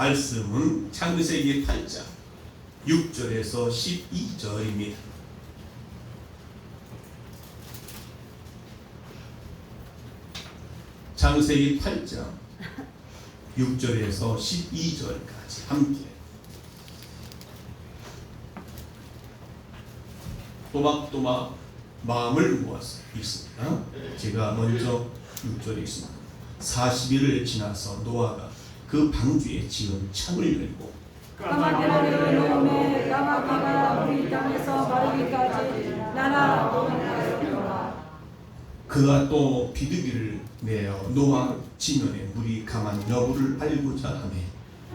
말씀은 창세기 8장 6절에서 12절입니다. 창세기 8장 6절에서 12절까지 함께 또박또박 마음을 모아서 읽습니다. 제가 먼저 6절에 있습니다. 40일을 지나서 노아가 그 방주에 지은 창을 열고 까마귀를 놓음에 까마귀가 우리 땅에서 마르기까지 날아오니라. 그가 또 비둘기를 내어 노아 지면에 물이 강한 여부를 알고자 하매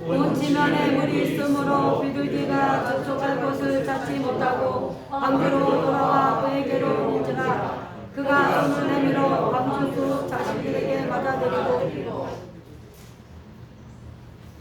온 지면에 물이 있으므로 비둘기가 접촉할 곳을 찾지 못하고 방주로 돌아와 그에게로 오니라. 그가 손을 내밀어 방주 그 자식들에게 맞아들이고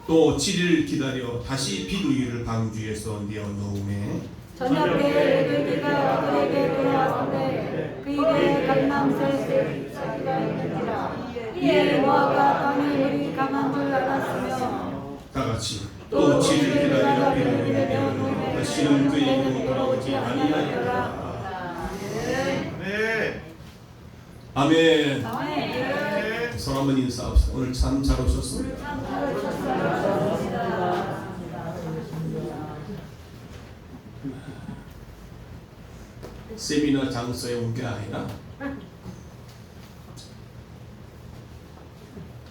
또 7일 기다려 다시 비둘기를 방주에서 내어 놓음에 저녁에 비둘기가 그에게 돌아왔는데 그 입에 감람새 새끼가 있는지라. 이에 노아가 땅에 물이 강한 줄 알았으며 다같이 또 7일 기다려 비둘기를 내어 놓음에 다시는 그에게로 돌아오지 아니하였더라. 아멘. 서로 한번 인사합시다. 오늘 참 잘 오셨습니다. 세미나 장소에 온 게 아니라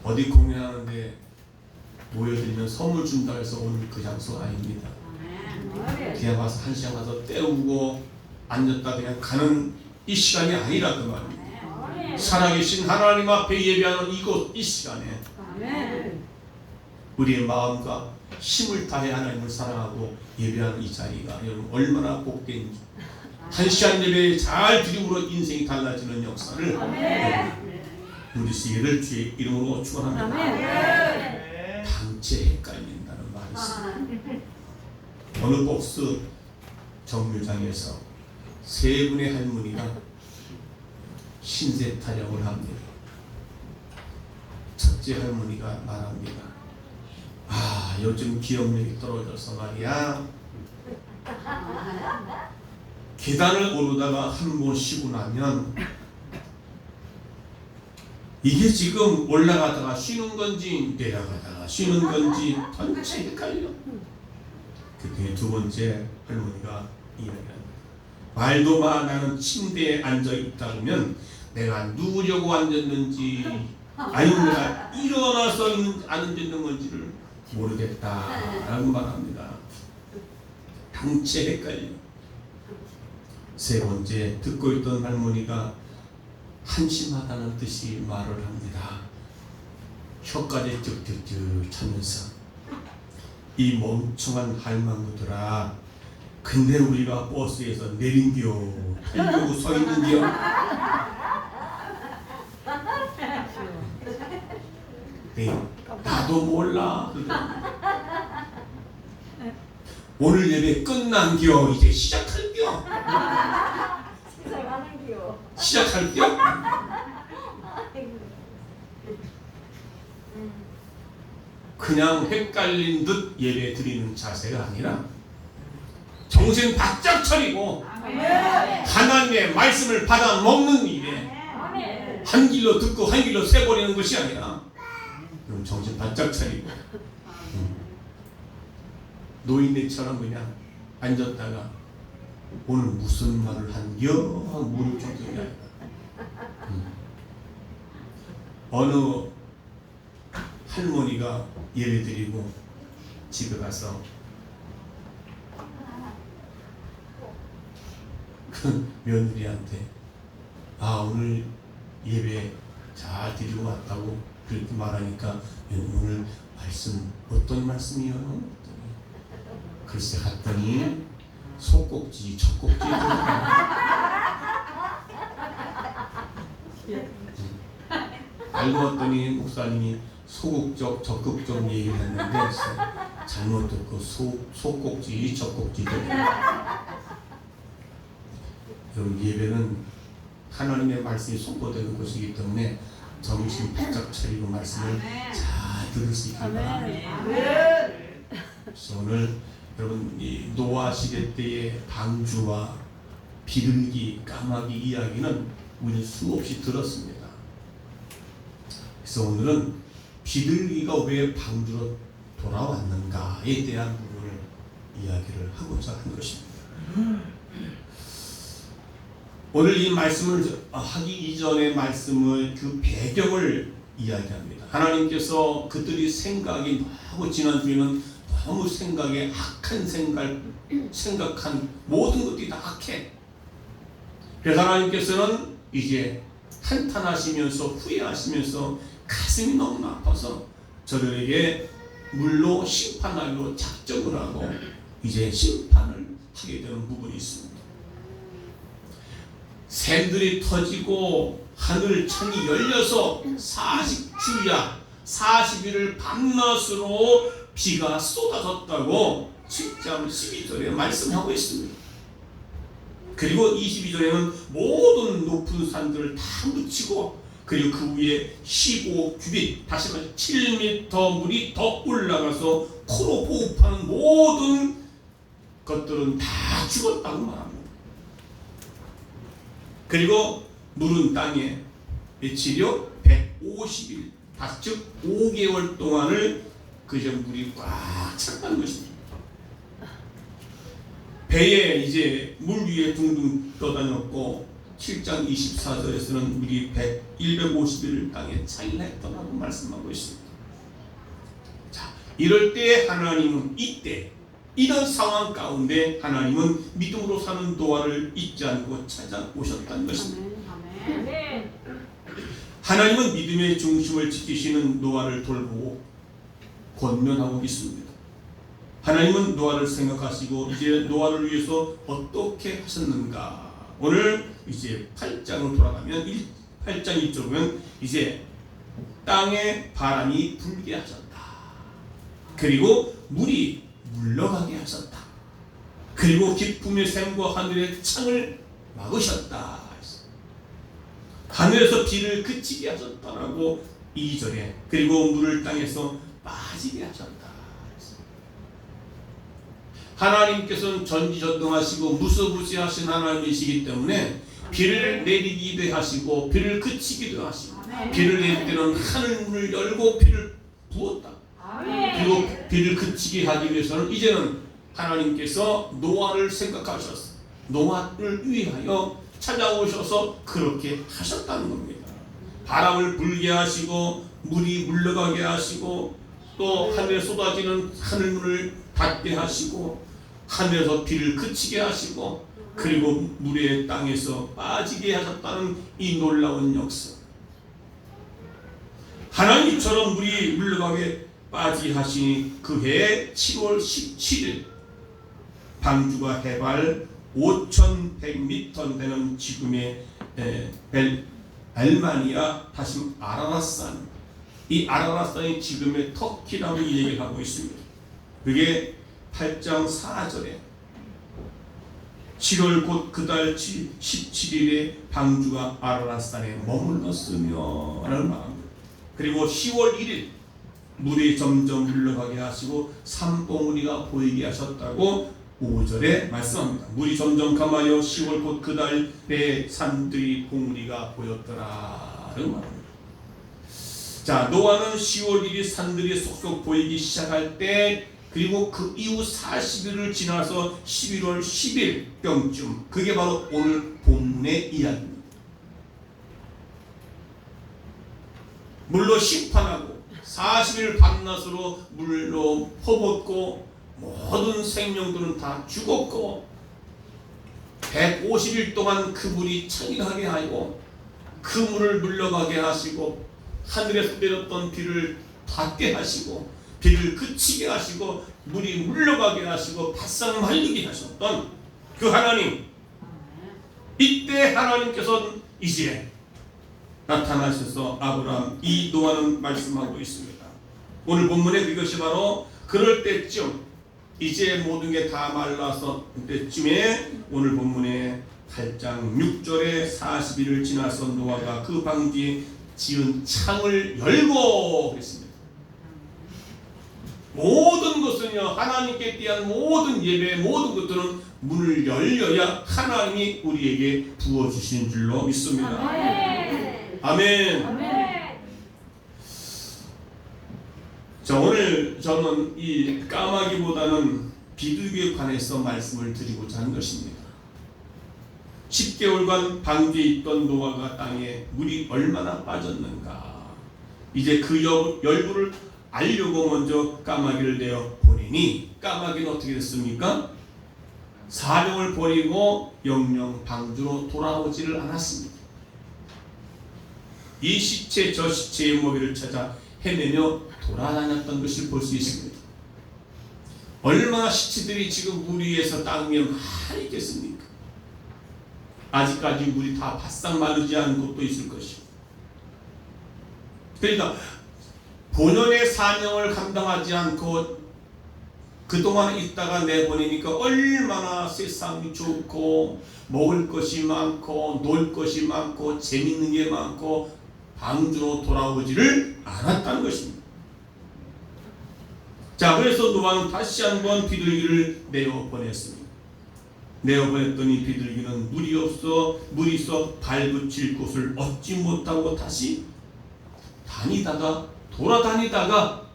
어디 공연하는데 모여들면 선물 준다 해서 오늘 그 장소가 아닙니다. 그냥 와서 한 시간 가서 때우고 앉았다 그냥 가는 이 시간이 아니라 그 말입니다. 살아계신 하나님 앞에 예배하는 이곳 이 시간에 우리의 마음과 힘을 다해 하나님을 사랑하고 예배하는 이 자리가 여러분 얼마나 복된지, 한 시간 예배에 잘 드림으로 인생이 달라지는 역사를 누리시기를 주의 이름으로 축원합니다. 당체 헷갈린다는 말이 있습니다. 어느 복수 정류장에서 세 분의 할머니가 신세 타령을 합니다. 첫째 할머니가 말합니다. 아, 요즘 기억력이 떨어져서 말이야. 계단을 오르다가 한 번 쉬고 나면 이게 지금 올라가다가 쉬는 건지 내려가다가 쉬는 건지 전체 헷갈려. 그때 두 번째 할머니가 이야기합니다. 말도 마. 나는 침대에 앉아 있다 보면 내가 누우려고 앉았는지 아니면 내가 일어나서 앉았는 건지를 모르겠다라고 말합니다. 당체 헷갈려. 세 번째 듣고 있던 할머니가 한심하다는 듯이 말을 합니다. 혀까지 득득득 차면서 이 멍청한 할망구들아, 근데 우리가 버스에서 내린겨 들고 서 있는겨. 네, 나도 몰라. 오늘 예배 끝난겨. 이제 시작할겨. 시작할겨. 그냥 헷갈린 듯 예배 드리는 자세가 아니라 정신 바짝 차리고 하나님의 말씀을 받아 먹는 일에 한 길로 듣고 한 길로 새버리는 것이 아니라 그럼 정신 바짝 차리고 노인네처럼 그냥 앉았다가 오늘 무슨 말을 한겨 하고 물을 정도가 아니라 어느 할머니가 예배드리고 집에 가서 그 며느리한테 아 오늘 예배 잘 드리고 왔다고 그렇게 말하니까 오늘 말씀 어떤 말씀이요? 글쎄 갔더니 속꼭지 젖꼭지 알고 봤더니 목사님이 소극적 적극적 얘기를 했는데 잘못 듣고 속꼭지 젖꼭지 여러분 예배는 하나님의 말씀이 선포되는 것이기 때문에 정신 바짝 차리고 말씀을 잘 들을 수 있길 바랍니다. 노아시대 때의 방주와 비둘기, 까마귀 이야기는 우리는 수없이 들었습니다. 그래서 오늘은 비둘기가 왜 방주로 돌아왔는가에 대한 부분을 이야기를 하고자 하는 것입니다. 오늘 이 말씀을 하기 이전의 말씀을 그 배경을 이야기합니다. 하나님께서 그들이 생각이 너무 지난주에는 너무 생각에 악한 생각한 모든 것들이 다 악해. 그래서 하나님께서는 이제 한탄하시면서 후회하시면서 가슴이 너무 아파서 저들에게 물로 심판하기로 작정을 하고 이제 심판을 하게 되는 부분이 있습니다. 샘들이 터지고 하늘 창이 열려서 40주야 40일을 밤낮으로 비가 쏟아졌다고 7장 12절에 말씀하고 있습니다. 그리고 22절에는 모든 높은 산들을 다 묻히고 그리고 그 위에 15규빗 다시 말해 7m 물이 더 올라가서 코로 호흡하는 모든 것들은 다 죽었다고 말합니다. 그리고 물은 땅에 며칠이요? 150일 즉 5개월 동안을 그저 물이 꽉 찼다는 것입니다. 배에 이제 물 위에 둥둥 떠다녔고 7장 24절에서는 물이 150일 땅에 차일했다고 말씀하고 있습니다. 자, 이럴 때 하나님은 이때 이런 상황 가운데 하나님은 믿음으로 사는 노아를 잊지 않고 찾아오셨다는 것입니다. 하나님은 믿음의 중심을 지키시는 노아를 돌보고 권면하고 있습니다. 하나님은 노아를 생각하시고 이제 노아를 위해서 어떻게 하셨는가. 오늘 이제 8장으로 돌아가면 8장 1절 보면 이제 땅에 바람이 불게 하셨다. 그리고 물이 물러가게 하셨다. 그리고 기쁨의 샘과 하늘의 창을 막으셨다. 하늘에서 비를 그치게 하셨다라고 2절에 그리고 물을 땅에서 빠지게 하셨다. 하나님께서는 전지전능하시고 무소부지하신 하나님이시기 때문에 비를 내리기도 하시고 비를 그치기도 하시고 비를 내릴 때는 하늘문을 열고 비를 부었다. 그리고 비를 그치게 하기 위해서는 이제는 하나님께서 노아를 생각하셨어. 노아를 위하여 찾아오셔서 그렇게 하셨다는 겁니다. 바람을 불게 하시고 물이 물러가게 하시고 또 하늘에 쏟아지는 하늘문을 닫게 하시고 하늘에서 비를 그치게 하시고 그리고 물의 땅에서 빠지게 하셨다는 이 놀라운 역사. 하나님처럼 물이 물러가게 빠지게 하시니 그 해 7월 17일 방주가 해발 5,100m 되는 지금의 알마니아 다시 아라라산, 이 아라라산이 지금의 터키라고 얘기를 하고 있습니다. 그게 8장 4절에 7월 곧 그 달 17일에 방주가 아라라산에 머물렀으며 라는 말입니다. 그리고 10월 1일 물이 점점 물러가게 하시고 산봉우리가 보이게 하셨다고 5절에 말씀합니다. 물이 점점 감하여 10월 곧 그 달에 산들이 봉우리가 보였더라 라는 말입니다. 자, 노아는 10월 1일 산들이 속속 보이기 시작할 때 그리고 그 이후 40일을 지나서 11월 10일경쯤 그게 바로 오늘 본문의 이야기입니다. 물로 심판하고 40일 밤낮으로 물로 퍼붓고 모든 생명들은 다 죽었고 150일 동안 그 물이 창일하게 하고 그 물을 물러가게 하시고 하늘에서 내렸던 비를 닫게 하시고 비를 그치게 하시고 물이 물러가게 하시고 바싹 말리게 하셨던 그 하나님, 이때 하나님께서는 이제 나타나셔서 아브라함, 이 노아는 말씀하고 있습니다. 오늘 본문에 그것이 바로 그럴 때쯤 이제 모든 게 다 말라서 그때쯤에 오늘 본문에 8장 6절에 40일을 지나서 노아가 그 방주에 지은 창을 열고 했습니다. 모든 것은 것은요, 하나님께 대한 모든 예배, 모든 것들은 문을 열려야 하나님이 우리에게 부어주신 줄로 믿습니다. 아멘. 자, 오늘 저는 이 까마귀보다는 비둘기에 관해서 말씀을 드리고자 하는 것입니다. 10개월간 방주에 있던 노아가 땅에 물이 얼마나 빠졌는가. 이제 그 열부를 알려고 먼저 까마귀를 내어 보내니 까마귀는 어떻게 됐습니까? 사명을 버리고 영영 방주로 돌아오지를 않았습니다. 이 시체 저 시체의 먹이를 찾아 헤매며 돌아다녔던 것을 볼 수 있습니다. 얼마나 시체들이 지금 물 위에서 땅 위에 많이 있겠습니까? 아직까지 물이 다 바싹 마르지 않은 곳도 있을 것이고, 그러니까 본연의 사명을 감당하지 않고 그동안 있다가 내보내니까 얼마나 세상이 좋고 먹을 것이 많고 놀 것이 많고 재밌는 게 많고 방주로 돌아오지를 않았다는 것입니다. 자, 그래서 노아는 다시 한번 비둘기를 내어 보냈습니다. 내어 보냈더니 비둘기는 물이 있어 발붙일 곳을 얻지 못하고 다시 돌아다니다가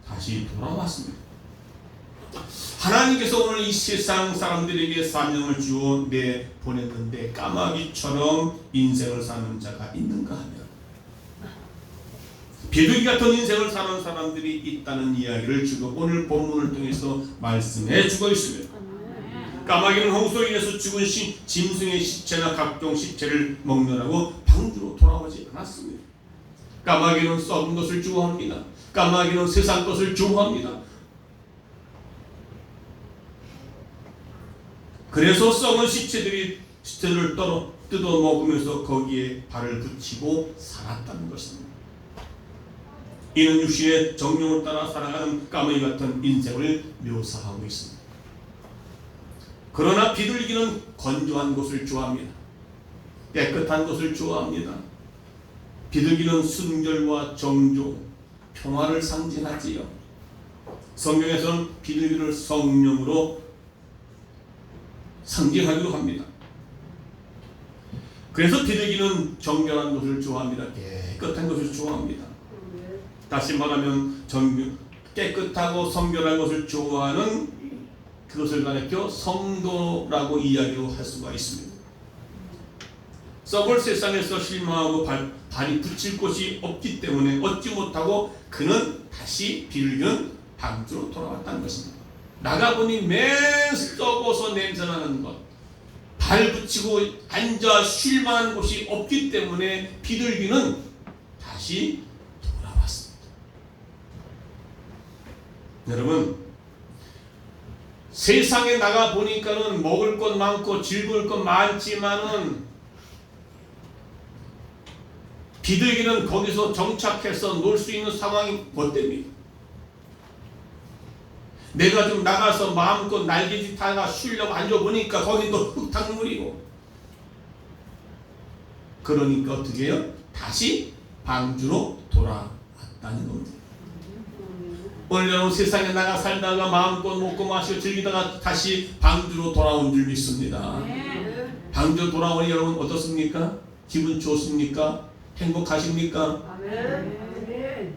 다시 돌아왔습니다. 하나님께서 오늘 이 세상 사람들에게 사명을 주어 내보냈는데 까마귀처럼 인생을 사는 자가 있는가 하면 비둘기 같은 인생을 사는 사람들이 있다는 이야기를 지금 오늘 본문을 통해서 말씀해 주고 있습니다. 까마귀는 홍수로 인해서 죽은 짐승의 시체나 각종 시체를 먹느라고 방주로 돌아오지 않았습니다. 까마귀는 썩은 것을 좋아합니다. 까마귀는 세상 것을 좋아합니다. 그래서 썩은 시체를 뜯어 먹으면서 거기에 발을 붙이고 살았다는 것입니다. 이는 육신의 정령을 따라 살아가는 까마귀 같은 인생을 묘사하고 있습니다. 그러나 비둘기는 건조한 곳을 좋아합니다. 깨끗한 곳을 좋아합니다. 비둘기는 순결과 정조, 평화를 상징하지요. 성경에서는 비둘기를 성령으로 상징하기도 합니다. 그래서 비둘기는 정결한 것을 좋아합니다. 깨끗한 것을 좋아합니다. 다시 말하면 깨끗하고 성결한 것을 좋아하는 그것을 가리켜 성도라고 이야기를 할 수가 있습니다. 썩을 세상에서 실망하고 발이 붙일 곳이 없기 때문에 얻지 못하고 그는 다시 비둘기는 방주로 돌아왔다는 것입니다. 나가보니 맨 썩어서 냄새나는 것, 발 붙이고 앉아 쉴 만한 곳이 없기 때문에 비둘기는 다시 돌아왔습니다. 여러분, 세상에 나가보니까는 먹을 것 많고 즐거울 것 많지만은 비둘기는 거기서 정착해서 놀 수 있는 상황이 못 됩니다. 내가 좀 나가서 마음껏 날개짓 하다가 쉬려고 앉아보니까 거긴 또 흙탕물이고, 그러니까 어떻게 해요? 다시 방주로 돌아왔다는 겁니다. 오늘 여러분 세상에 나가 살다가 마음껏 먹고 마시고 즐기다가 다시 방주로 돌아온 줄 믿습니다. 방주로 돌아오니 여러분 어떻습니까? 기분 좋습니까? 행복하십니까?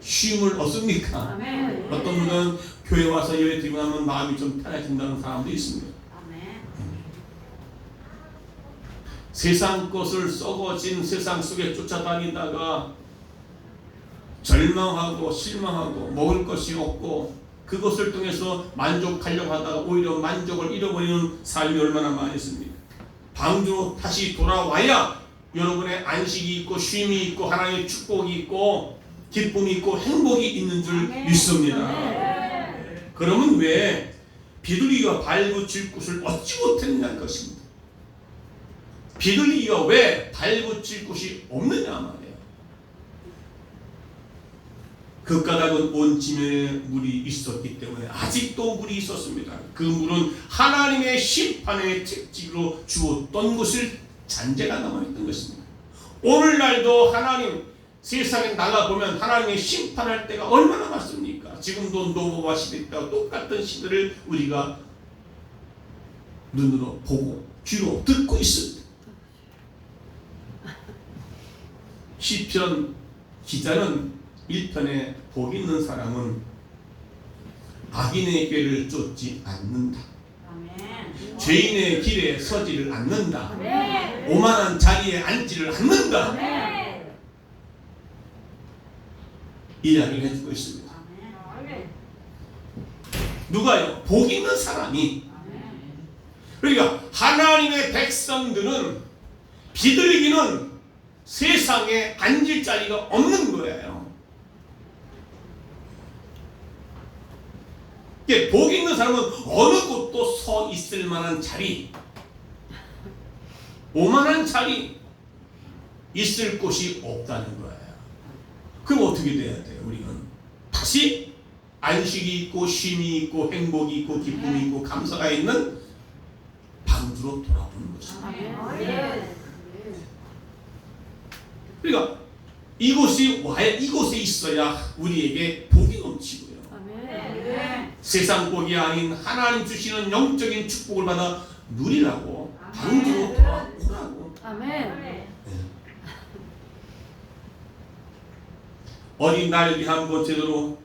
쉼을 얻습니까? 어떤 분은 교회 와서 예배 드리고 나면 마음이 좀 편해진다는 사람도 있습니다. 세상 것을 썩어진 세상 속에 쫓아다니다가 절망하고 실망하고 먹을 것이 없고 그것을 통해서 만족하려고 하다가 오히려 만족을 잃어버리는 삶이 얼마나 많이 있습니까? 방주로 다시 돌아와야 여러분의 안식이 있고 쉼이 있고 하나님의 축복이 있고 기쁨이 있고 행복이 있는 줄 믿습니다. 그러면 왜 비둘기가 발붙일 곳을 얻지 못했냐는 것입니다. 비둘기가 왜 발붙일 곳이 없느냐 말이에요. 그 까닭은 온 지면에 물이 있었기 때문에 아직도 물이 있었습니다. 그 물은 하나님의 심판의 특징으로 주었던 것을 잔재가 남아있던 것입니다. 오늘날도 하나님 세상에 나가보면 하나님의 심판할 때가 얼마나 많습니까? 지금도 노아와 시대 때와 똑같은 시대를 우리가 눈으로 보고 귀로 듣고 있습니다. 시편 기자는 1편에 복 있는 사람은 악인의 꾀를 쫓지 않는다. 죄인의 길에 서지를 않는다. 오만한 자리에 앉지를 않는다. 이야기를 해주고 있습니다. 누가요? 복 있는 사람이. 그러니까 하나님의 백성들은 비둘기는 세상에 앉을 자리가 없는 거예요. 복 있는 사람은 어느 곳도 서 있을 만한 자리, 오만한 자리, 있을 곳이 없다는 거예요. 그럼 어떻게 돼야 돼요? 우리는 다시 안식이 있고 쉼이 있고 행복이 있고 기쁨이 있고 감사가 있는 방주로 돌아오는 것입니다. 그러니까 이곳에 있어야 우리에게 복이 넘치고요. 세상 복이 아닌 하나님 주시는 영적인 축복을 받아 누리라고 방주로 돌아오라고. 어린 날개 한번 제대로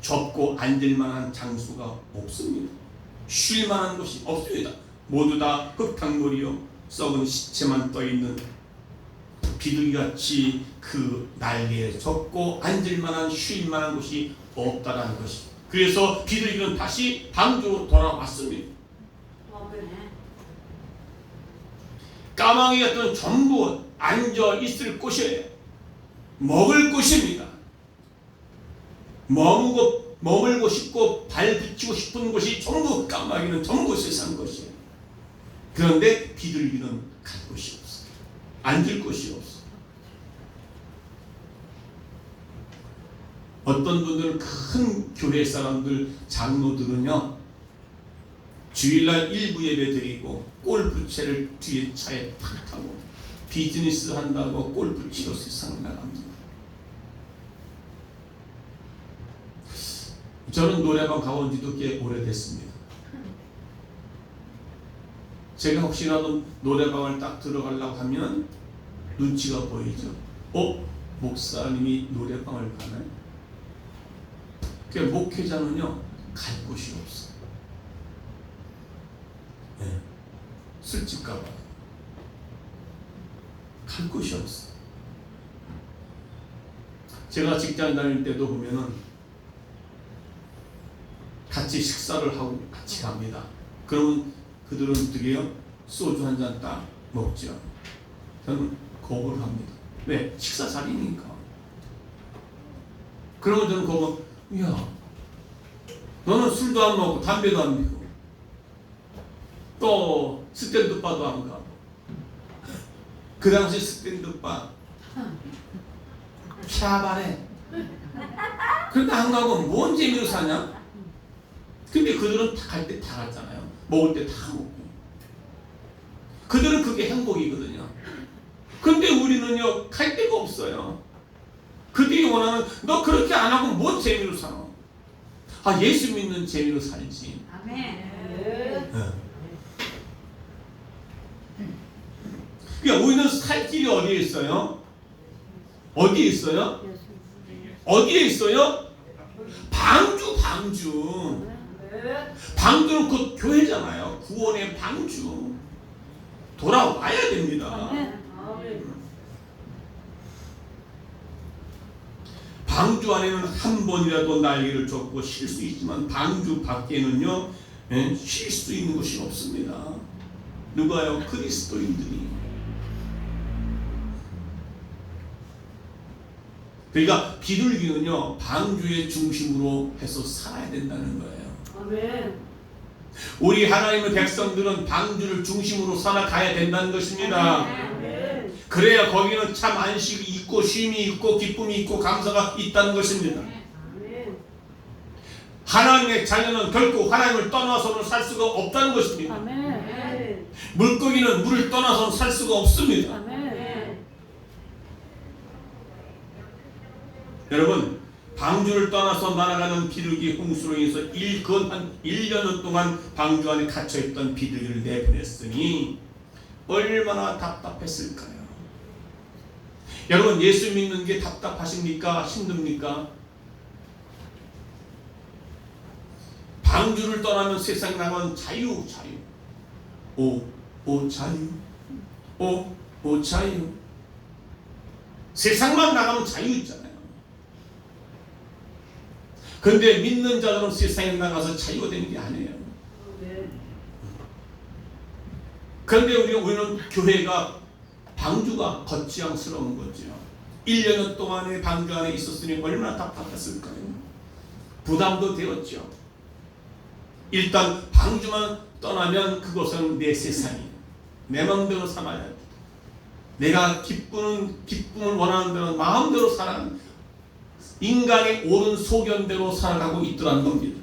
접고 앉을 만한 장소가 없습니다. 쉴 만한 곳이 없습니다. 모두 다 흙탕물이요 썩은 시체만 떠있는 비둘기같이 그 날개에 접고 앉을 만한 쉴 만한 곳이 없다라는 것이. 그래서 비둘기는 다시 방주로 돌아왔습니다. 까마귀 같은 전부 앉아 있을 곳이에요. 먹을 곳입니다. 머물고 싶고 발 붙이고 싶은 곳이 전부 까마귀는 전부 세상 것이에요. 그런데 비둘기는 갈 곳이 없어요. 앉을 곳이 없어요. 어떤 분들은 큰 교회 사람들 장로들은요 주일날 일부 예배 드리고 골프채를 뒤에 차에 탁 타고 비즈니스 한다고 골프 치러 세상을 나갑니다. 저는 노래방 가본 지도 꽤 오래됐습니다. 제가 혹시라도 노래방을 딱 들어가려고 하면 눈치가 보이죠. 목사님이 노래방을 가나요? 그 목회자는요 갈 곳이 없어요. 술집 가봐 갈 곳이 없어요. 제가 직장 다닐 때도 보면은 같이 식사를 하고 같이 갑니다. 그러면 그들은 어떻게 해요? 소주 한 잔 딱 먹죠. 저는 거부를 합니다. 왜? 식사 자리니까. 그러면 저는 거부. 야, 너는 술도 안 먹고 담배도 안 피고 또 스탠드바도 안 가고. 그 당시 스탠드바 샤바래. 그런데 안 가고 뭔 재미로 사냐? 근데 그들은 갈 때 다 갔잖아요. 먹을 때 다 먹고. 그들은 그게 행복이거든요. 근데 우리는요 갈 데가 없어요. 그들이 원하는 너 그렇게 안 하고 뭔 재미로 살아? 예수 믿는 재미로 살지. 아멘. 그러니까 우리는 살 길이 어디에 있어요? 어디에 있어요? 어디에 있어요? 방주. 방주는 곧 교회잖아요. 구원의 방주. 돌아와야 됩니다. 방주 안에는 한 번이라도 날개를 접고 쉴 수 있지만 방주 밖에는요 쉴 수 있는 곳이 없습니다. 누가요? 그리스도인들이. 그러니까 비둘기는요 방주의 중심으로 해서 살아야 된다는 거예요. 아멘. 우리 하나님의 백성들은 방주를 중심으로 살아가야 된다는 것입니다. 아멘. 그래야 거기는 참 안식이 있고 쉼이 있고 기쁨이 있고 감사가 있다는 것입니다. 아멘. 하나님의 자녀는 결코 하나님을 떠나서는 살 수가 없다는 것입니다. 아멘. 물고기는 물을 떠나서는 살 수가 없습니다. 아멘. 여러분, 방주를 떠나서 날아가는 비둘기 홍수로 인해서 한 1년 동안 방주 안에 갇혀있던 비둘기를 내보냈으니 얼마나 답답했을까요? 여러분, 예수 믿는 게 답답하십니까? 힘듭니까? 방주를 떠나면 세상 나간 자유. 오 자유. 오 자유. 세상만 나가면 자유 있잖아요. 근데 믿는 자들은 세상에 나가서 자유가 되는 게 아니에요. 그런데 우리는 교회가 방주가 겉지양스러운 거죠. 1년 동안의 방주 안에 있었으니 얼마나 답답했을까요? 부담도 되었죠. 일단 방주만 떠나면 그것은 내 세상이에요. 내 마음대로 살아야 돼. 내가 기쁨을 원하는 대로 마음대로 살아가는, 인간의 옳은 소견대로 살아가고 있더라는 겁니다.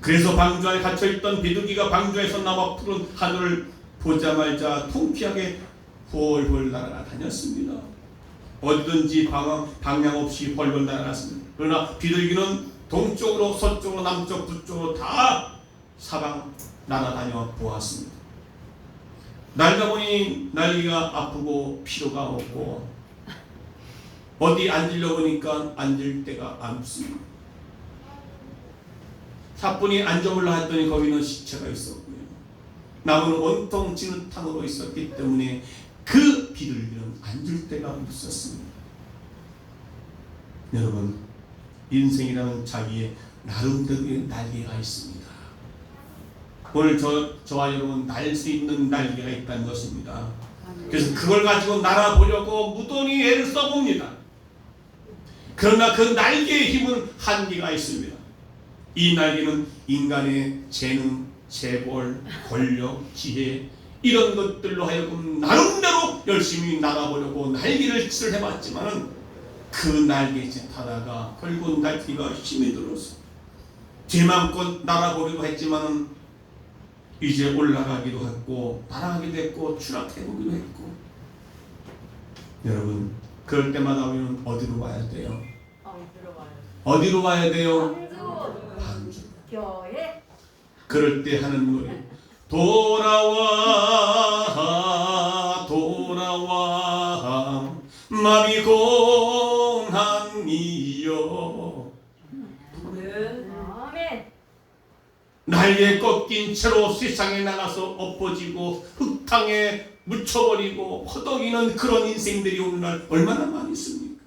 그래서 방주 안에 갇혀있던 비둘기가 방주에서 나와 푸른 하늘을 보자마자 통쾌하게 홀홀 날아다녔습니다. 어디든지 방향 없이 홀홀 날아갔습니다. 그러나 비둘기는 동쪽으로 서쪽으로 남쪽 북쪽으로 다 사방 날아다녀 보았습니다. 날다 보니 날개가 아프고 피로가 없고 어디 앉으려 보니까 앉을 데가 없습니다. 사뿐히 앉아볼라 했더니 거기는 시체가 있었고요. 나무는 온통 진흙탕으로 있었기 때문에 그 비둘기는 앉을 데가 없었습니다. 여러분, 인생이라는 자기의 나름대로의 날개가 있습니다. 오늘 저와 여러분 날 수 있는 날개가 있다는 것입니다. 그래서 그걸 가지고 날아보려고 무던히 애를 써봅니다. 그러나 그 날개의 힘은 한계가 있습니다. 이 날개는 인간의 재능, 재벌, 권력, 지혜 이런 것들로 하여금 나름대로 열심히 날아보려고 날개를 해봤지만은 그 날개짓 하다가 결국 날개가 힘이 들어서 제 마음껏 날아보려고 했지만은 이제 올라가기도 했고 날아가기도 했고 추락해보기도 했고. 여러분, 그럴 때마다 우리는 어디로 와야 돼요? 어디로 와야 돼요? 방주. 교회. 그럴 때 하는 노래, 돌아와 돌아와 마비 공한 이여. 날개 꺾인 채로 세상에 나가서 엎어지고 흙탕에 묻혀버리고 허덕이는 그런 인생들이 오늘날 얼마나 많이 있습니까?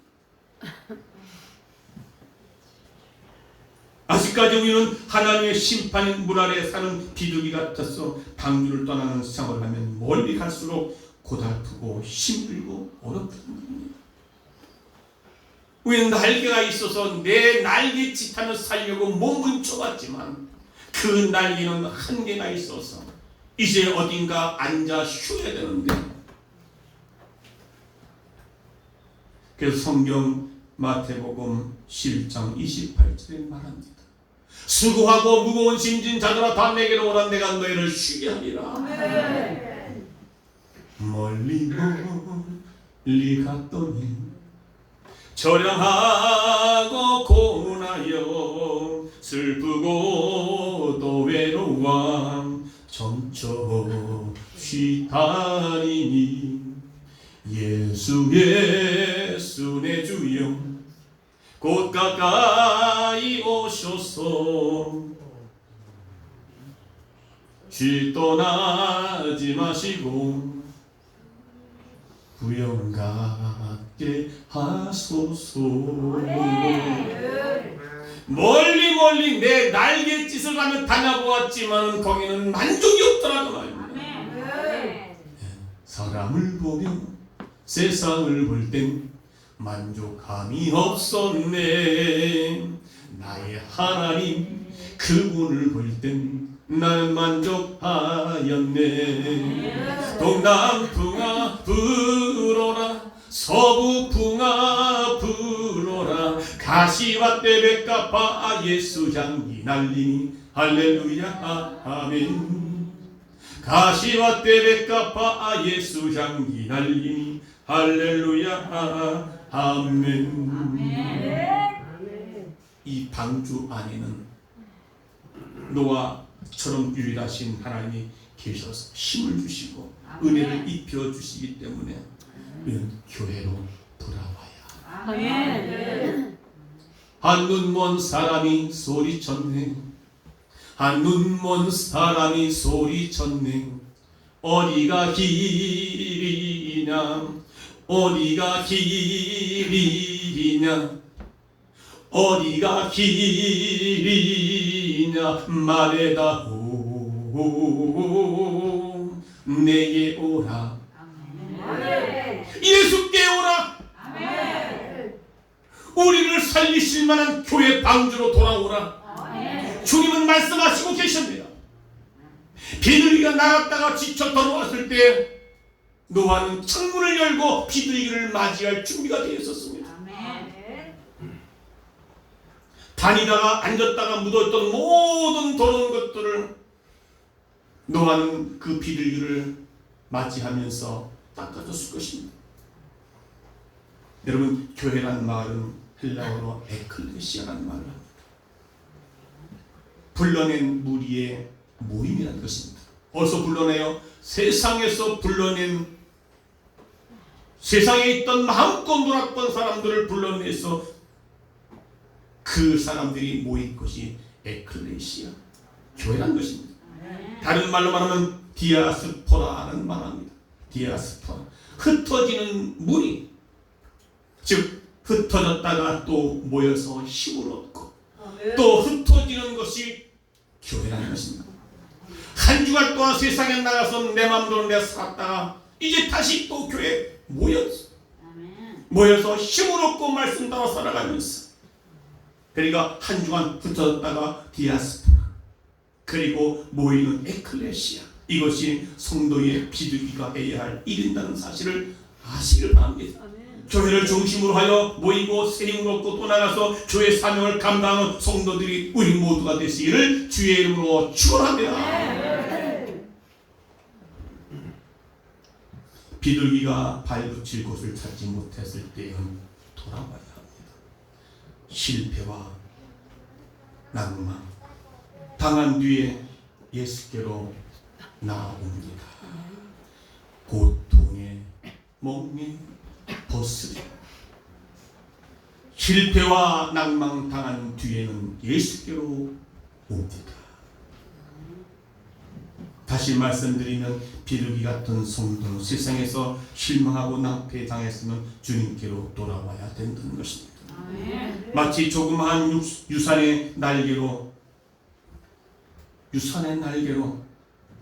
아직까지 우리는 하나님의 심판인 물 아래 사는 비둘기 같아서 방주를 떠나는 생활을 하면 멀리 갈수록 고달프고 힘들고 어렵다는 겁니다. 우리는 날개가 있어서 내 날개짓하며 살려고 몸부림쳐봤지만 그 날개는 한계가 있어서 이제 어딘가 앉아 쉬어야 되는데, 그래서 성경 마태복음 11장 28절에 말합니다. 수고하고 무거운 짐진 자들아 다 내게로 오라, 내가 너희를 쉬게 하리라. 아멘. 멀리 갔더니 저량하고 고운하여 슬프고 또 외로워 점점 쉬다니니 예수 예수 내 주여 곧 가까이 오셔서 쉬 떠나지 마시고 구영 갖게 하소서. 멀리 내 날갯짓을 하며 다녀보았지만 거기는 만족이 없더라고 말입니다. 사람을 보며 세상을 볼 땐 만족함이 없었네. 나의 하나님 그분을 볼 땐 나는 만족하였네. 동남풍아 불어라 서북풍아 불어라 가시와 떼백가파 예수 향기 날리니 할렐루야 아멘. 가시와 떼백가파 예수 향기 날리니 할렐루야 아멘. 이 방주 안에는 노아처럼 유일하신 하나님이 계셔서 힘을 주시고 은혜를 입혀 주시기 때문에 우리는 교회로 돌아와야. 아멘. 한눈 먼 사람이 소리쳤네. 한눈 먼 사람이 소리쳤네. 어디가 길이냐, 어디가 길이냐, 어디가 길이냐 말해다오. 내게 오라. 예수께 오라. 우리를 살리실 만한 교회 방주로 돌아오라. 주님은 말씀하시고 계십니다. 비둘기가 날았다가 지쳐 돌아왔을 때 노아는 창문을 열고 비둘기를 맞이할 준비가 되어 있었습니다. 다니다가 앉았다가 묻었던 모든 더러운 것들을 노아는 그 비둘기를 맞이하면서 닦아줬을 것입니다. 여러분, 교회란 말은 헬라어로 에클레시아라는 말을 합니다. 불러낸 무리의 모임이라는 것입니다. 어디서 불러내요? 세상에서 불러낸, 세상에 있던 마음껏 놀았던 사람들을 불러내서 그 사람들이 모인 것이 에클레시아, 교회란 것입니다. 다른 말로 말하면 디아스포라는 말합니다. 디아스포라, 흩어지는 무리, 즉 흩어졌다가 또 모여서 힘을 얻고 또 흩어지는 것이 교회라는 것입니다. 한 주간 동안 세상에 나가서 내 마음대로 내가 살았다가 이제 다시 또 교회에 모여서 힘을 얻고 말씀 따라 살아가면서, 그러니까 한 주간 흩어졌다가 디아스포라, 그리고 모이는 에클레시아, 이것이 성도의 비둘기가 해야 할 일인다는 사실을 아시길 바랍니다. 교회를 중심으로 하여 모이고 새 힘을 얻고 또 나가서 교회 사명을 감당하는 성도들이 우리 모두가 되시기를 주의 이름으로 축원합니다. 비둘기가 발붙일 곳을 찾지 못했을 때는 돌아와야 합니다. 실패와 낭만 당한 뒤에 예수께로 나아옵니다. 고통의 멍에 벗으려. 실패와 낭망 당한 뒤에는 예수께로 옵니다. 다시 말씀드리면 비둘기 같은 성도는 세상에서 실망하고 낭패당했으면 주님께로 돌아와야 된다는 것입니다. 마치 조그마한 유산의 날개로,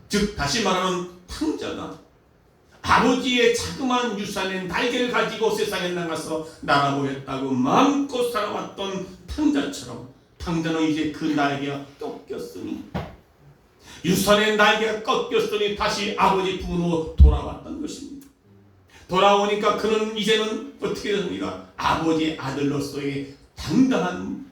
즉 다시 말하면 탕자가 아버지의 자그마한 유산의 날개를 가지고 세상에 나가서 날아보였다고 마음껏 살아왔던 탕자처럼, 탕자는 이제 그 날개가 꺾였으니, 유산의 날개가 꺾였으니 다시 아버지 품으로 돌아왔던 것입니다. 돌아오니까 그는 이제는 어떻게 됩니까? 아버지의 아들로서의 당당한,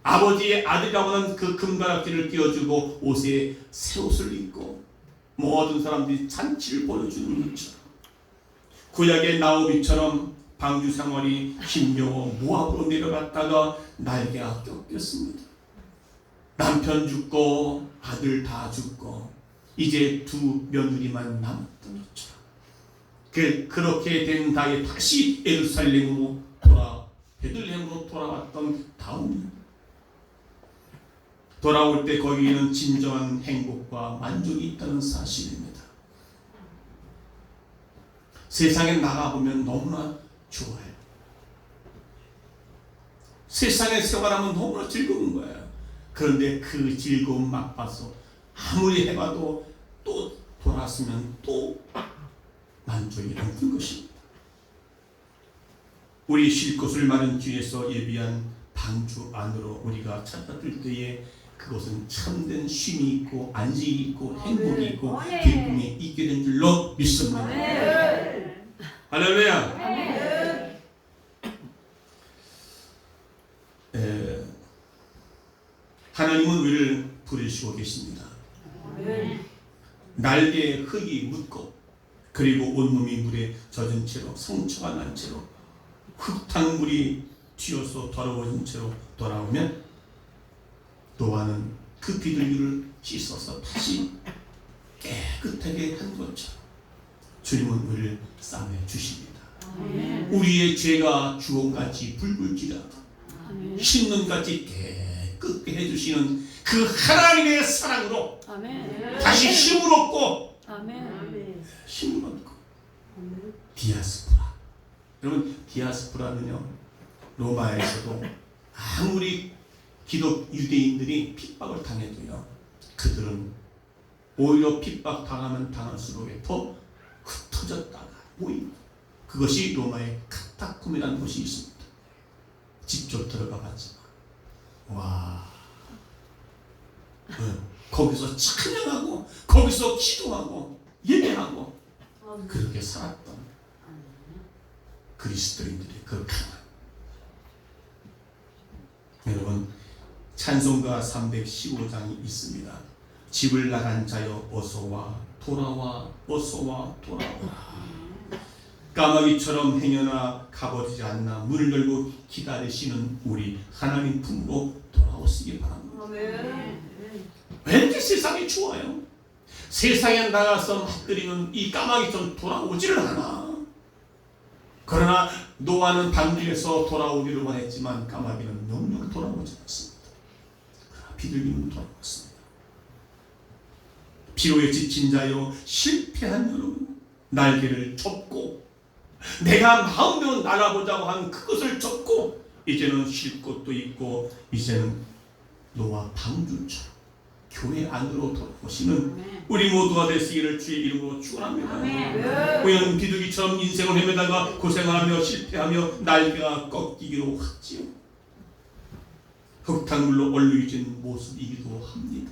아버지의 아들이라고 하는 그 금가락지를 끼워주고 옷에 새 옷을 입고 모든 사람들이 잔치를 보여주는 것처럼, 구약의 나오미처럼 방주 생활이 힘겨워 모압으로 내려갔다가 날개가 꺾였습니다. 남편 죽고 아들 다 죽고 이제 두 며느리만 남았던 것처럼, 그렇게 된 다음에 다시 예루살렘으로 베들레헴으로 돌아왔던 다음, 돌아올 때 거기에는 진정한 행복과 만족이 있다는 사실입니다. 세상에 나가보면 너무나 좋아요. 세상에 생활하면 너무나 즐거운 거예요. 그런데 그 즐거움 맛봐서 아무리 해봐도 또 돌아왔으면 또 만족이 없는 것입니다. 우리 쉴 곳을 마련 주에서 예비한 방주 안으로 우리가 찾아들 때에 그것은 참된 쉼이 있고 안식이 있고 행복이 있고 기쁨이 있게 된 줄로 믿습니다. 할렐루야. 하나님은 우리를 부르시고 계십니다. 날개에 흙이 묻고 그리고 온몸이 물에 젖은 채로 상처가 난 채로 흙탕물이 튀어서 더러워진 채로 돌아오면 노아는 그 비둘기를 씻어서 다시 깨끗하게 한 것처럼 주님은 우리를 싸매 주십니다. 우리의 죄가 주홍같이 붉을 지라도 흰눈같이 깨끗게 해주시는 그 하나님의 사랑으로 다시 힘을 얻고 힘을 얻고 디아스포라. 여러분, 디아스포라는요, 로마에서도 아무리 기독 유대인들이 핍박을 당해도요, 그들은 오히려 핍박 당하면 당할수록 더 흩어졌다가 모입니다. 그것이 로마의 카타콤이라는 곳이 있습니다. 직접 들어가 봤지만 와, 거기서 찬양하고 거기서 기도하고 예배하고 그렇게 살았던 그리스도인들의 그 강한. 여러분, 찬송가 315장이 있습니다. 집을 나간 자여 어서와 돌아와 어서와 돌아와. 까마귀처럼 행여나 가버리지 않나 문을 열고 기다리시는 우리 하나님 품으로 돌아오시기 바랍니다. 왜 이렇게 세상이 좋아요? 세상에 나가서 맛들이는 이 까마귀처럼 돌아오지를 않아. 그러나 노아는 방주에서 돌아오기를 원했지만 까마귀는 영영 돌아오지 않습니다. 그러나 비둘기는 돌아왔습니다. 피로에 지친 자여 실패한 여러분, 날개를 접고 내가 마음대로 날아보자고 한 그것을 접고 이제는 쉴 곳도 있고 이제는 노아 방주처럼 교회 안으로 돌아오시는 우리 모두가 되시기를 주의 이름으로 축원합니다. 우리는 비둘기처럼 인생을 헤매다가 고생하며 실패하며 날개가 꺾이기로 하지요. 흙탕물로 얼룩진 모습이기도 합니다.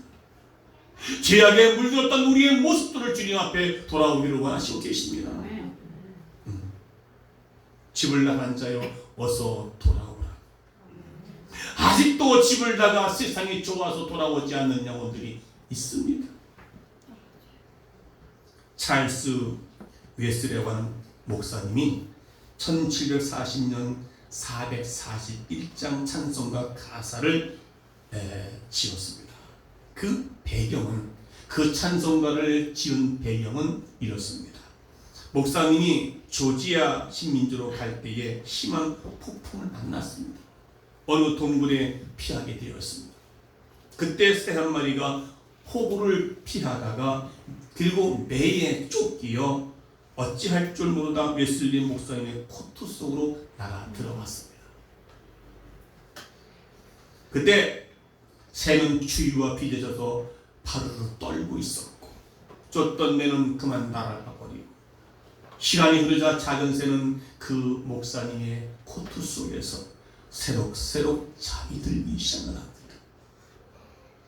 죄악에 물들었던 우리의 모습들을 주님 앞에 돌아오기를 원하시고 계십니다. 집을 나간 자여 어서 돌아오라. 아직도 집을 나가 세상이 좋아서 돌아오지 않는 영혼들이 있습니다. 찰스 웨슬레와는 목사님이 1740년 441장 찬송가 가사를 지었습니다. 그 배경은, 그 찬송가를 지은 배경은 이렇습니다. 목사님이 조지아 식민지로 갈 때에 심한 폭풍을 만났습니다. 어느 동굴에 피하게 되었습니다. 그때 새 한 마리가 폭우를 피하다가 그리고 매에 쫓기어 어찌할 줄 모르다 웨슬리 목사님의 코트 속으로 날아 들어갔습니다. 그때 새는 추위와 비대져서 파르르 떨고 있었고 쫓던 매는 그만 날아가 버리고 시간이 흐르자 작은 새는 그 목사님의 코트 속에서 새록새록 잠이 들기 시작을 합니다.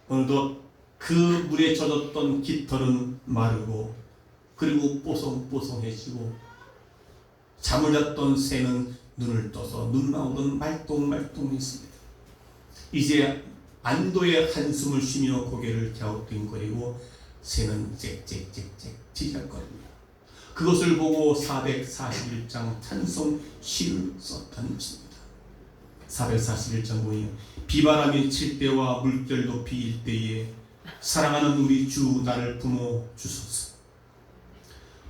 어느덧 그 물에 젖었던 깃털은 마르고 그리고 뽀송뽀송해지고 잠을 잤던 새는 눈을 떠서 눈 나오던 말똥말똥했습니다. 이제 안도의 한숨을 쉬며 고개를 갸우뚱거리고 새는 짹짹짹짹 짖었거든요. 그것을 보고 441장 찬송 시를 썼다는 것입니다. 441장 보니 비바람이 칠 때와 물결 높이 일 때에 사랑하는 우리 주 나를 품어 주소서.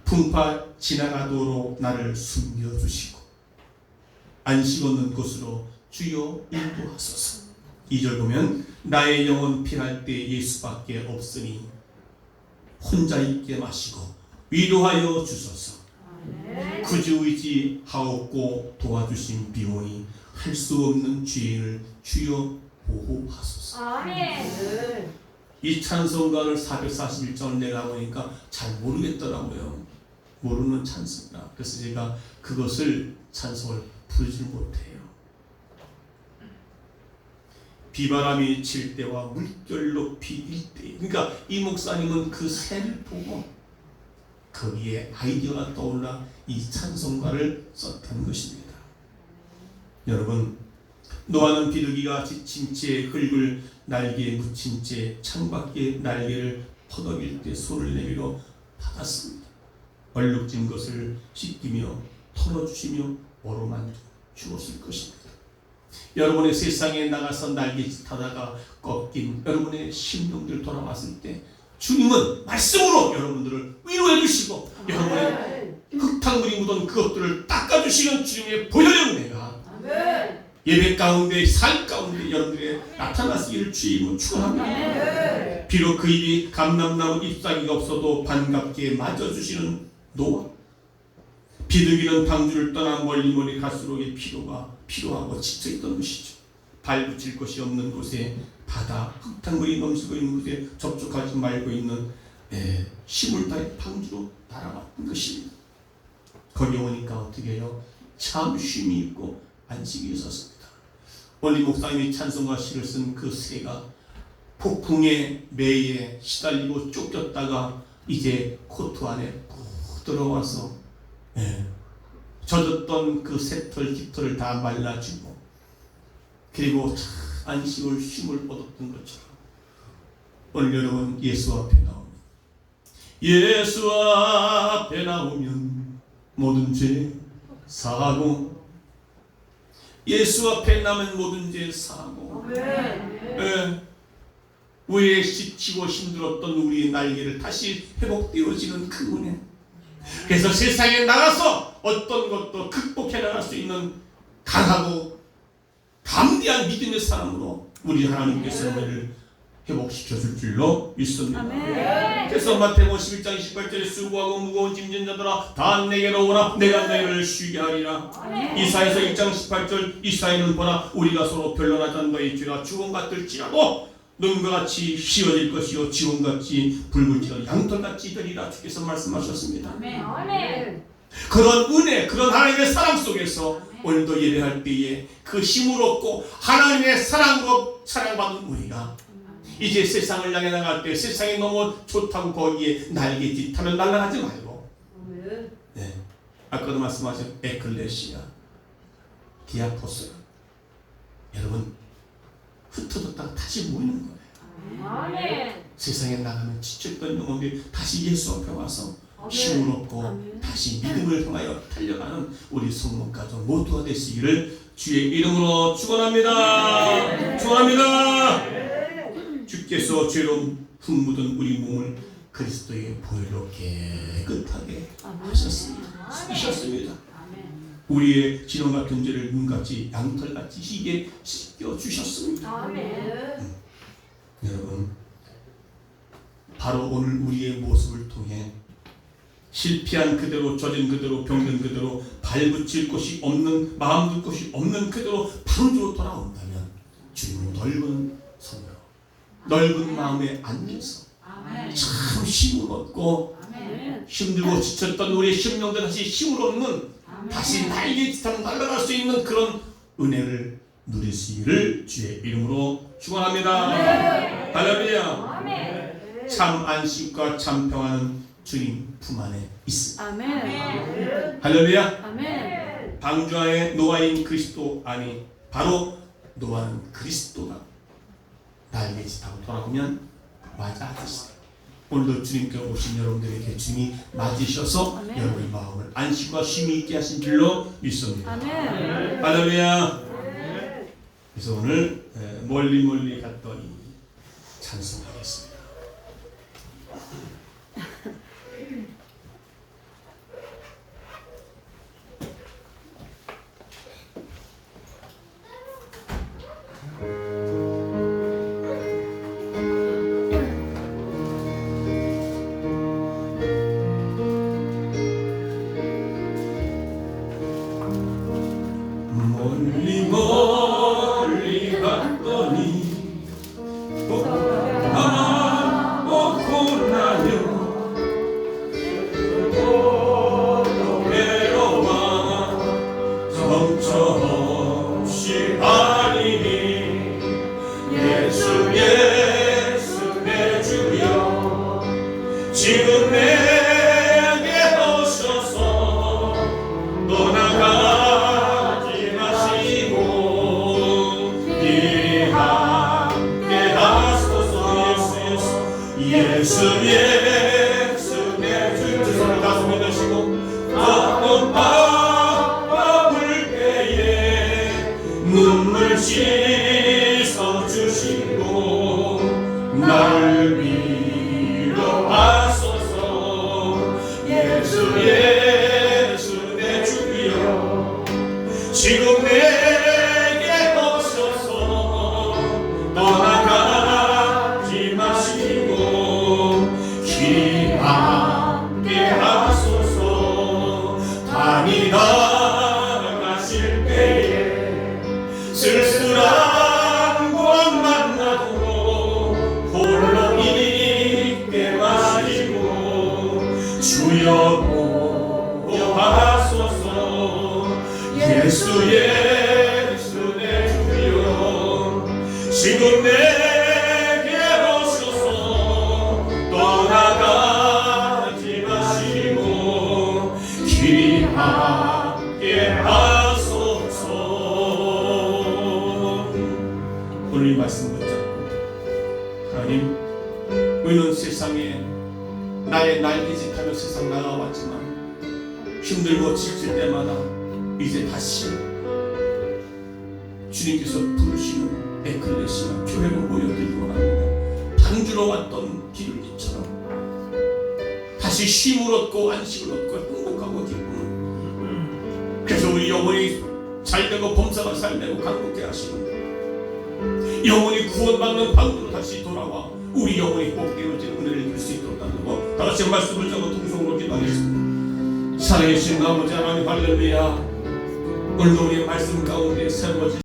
풍파 지나가도록 나를 숨겨주시고 안식 없는 곳으로 주여 인도하소서. 2절 보면 나의 영혼 피할 때 예수밖에 없으니 혼자 있게 마시고 위로하여 주소서. 구주 의지하옵고 도와주신 비오니 할 수 없는 죄인을 주여 보호하소서. 아멘. 이 찬송가를 441장을 내가 보니까 잘 모르겠더라고요. 모르는 찬송가. 그래서 제가 그것을 찬송을 부르지 못해요. 비바람이 칠 때와 물결 높이 일 때. 그러니까 이 목사님은 그 새를 보고 거기에 아이디어가 떠올라 이 찬송가를 썼다는 것입니다. 여러분, 노아는 비둘기가 지친 채 흙을 날개에 묻힌 채 창밖에 날개를 퍼덕일 때 손을 내밀어 받았습니다. 얼룩진 것을 씻기며 털어주시며 오로만 주었을 것입니다. 여러분의 세상에 나가서 날개짓하다가 꺾인 여러분의 심령들 돌아왔을 때 주님은 말씀으로 여러분들을 위로해 주시고 여러분의 흙탕물이 묻은 그것들을 닦아주시는 주님의 보혈의 은혜가 예배 가운데 삶 가운데 여러분들의 나타나시기를 주의 이름으로 축원합니다. 비록 그 입이 감람나무 잎사귀가 없어도 반갑게 맞아주시는 노아, 비둘기는 방주를 떠나 멀리 갈수록 피로가 필요하고 지쳐있던 것이죠. 발붙일 것이 없는 곳에 바다 흙탕물이 넘치고 있는 곳에 접촉하지 말고 있는 시물타의 방주로 날아갔던 것입니다. 거기 오니까 어떻게 해요? 참 쉼이 있고 안식이 있었습니다. 원리 목사님이 찬송가 시를 쓴 그 새가 폭풍의 매에 시달리고 쫓겼다가 이제 코트 안에 푹 들어와서 젖었던 그 새털 깃털을 다 말라주고 그리고 안식을 쉼을 얻었던 것처럼 오늘 여러분 예수 앞에 나오면 예수 앞에 나오면 모든 죄 사하고 예수 앞에 나면 모든 죄 사하고 우리의 지치고 힘들었던 우리의 날개를 다시 회복되어지는 그 은혜. 그래서 세상에 나가서 어떤 것도 극복해 나갈 수 있는 강하고 담대한 믿음의 사람으로 우리 하나님께서 우리를 회복시켜 줄 줄로 믿습니다. 그래서 마태복음 11장 28절에 수고하고 무거운 짐진 자들아 다 내게로 오라 내가 너희를 쉬게 하리라. 이사야서 1장 18절 이사야는 보라 우리가 서로 변론하던 너희 죄가 주홍 같을지라도 눈과 같이 휘어질 것이요 지원같이 붉을지라도 양털같이 되리라 주께서 말씀하셨습니다. 그런 은혜 그런 하나님의 사랑 속에서 오늘도 예배할 때에 그 힘을 얻고 하나님의 사랑으로 사랑받은 우리가 이제 세상을 향해 나갈 때 세상이 너무 좋다고 거기에 날개짓하면 날아가지 말고 아까도 말씀하신 에클레시아 디아포스 여러분 흩어졌다가 다시 모이는 거예요. 세상에 나가면 지쳤던 영혼들이 다시 예수 앞에 와서 힘을 얻고 다시 믿음을 통하여 달려가는 우리 성문 가족 모두가 되시기를 주의 이름으로 축원합니다. 축원합니다. 주께서 죄로 흠묻은 우리 몸을 그리스도의 보혈로 깨끗하게 하셨습니다. 우리의 진홍 같은 죄를 눈같이 양털같이 희게 씻겨주셨습니다. 여러분 바로 오늘 우리의 모습을 통해 실패한 그대로 젖은 그대로 병든 그대로 발붙일 곳이 없는 마음 둘 곳이 없는 그대로 방주로 돌아온다면 주님은 넓은 손으로 넓은 마음에 안겨서 참 힘을 얻고 힘들고 지쳤던 우리의 심령들 다시 힘을 얻는 다시 날개짓하며 날아갈 수 있는 그런 은혜를 누리시기를 주의 이름으로 축원합니다. 할렐루야. 참 안식과 참 평안은 주님 품 안에 있습니다. 할렐루야. 방주 안에 노아인 그리스도 안에 바로 노아는 그리스도가 날개짓하고 돌아오면 맞아주시다. 오늘도 주님께 오신 여러분들에게 주님이 맞으셔서 여러분의 마음을 안식과 쉼이 있게 하신 줄로 믿습니다. 할렐루야. 그래서 오늘 멀리 갔더니 찬송하겠습니다. 멀리 갔더니 나만 먹고 나요 외로워 정처없이 아니니 예수 내 주여 지금 내게 오셔서 떠나가지 마시고 이 함께 하소서. 예수 내 주 손을 가슴에 드시고 지성 주시고 날 위로하소서. 예수 예수 내 주여 지금 내게 오셔서 떠나가지 마시고 길 함께 하소서. 다니다 가실 때에 쓸쓸한 곳 만나도 홀로 있게 마시고 주여 보호하소서. 예수 예수 내 주여 지금 내게 오셔서 떠나가지 마시고 길 함께 하소서. 오늘 이 말씀 붙잡고 하나님, 우리는 세상에 나의 날개짓하며 세상 나가왔지만 힘들고 지칠 때마다 이제 다시 주님께서 부르시는 에클레시아 교회로 모여들고 합니다. 방주로 왔던 비둘기처럼 다시 쉼을 얻고 안식을 얻고 행복하고 기쁨. 그래서 우리 영혼이 잘되고 범사가 살되고 강복해 하시는 영혼이 구원받는 방주로 다시 돌아와 우리 영혼이 복되어지는 은혜를 줄 수 있도록 하는 것. 다같이 말씀을 잡고 통성으로 기도하겠습니다. 살아계신 아버지 하나님 할렐루야. 오늘도 우리의 말씀 가운데 세워진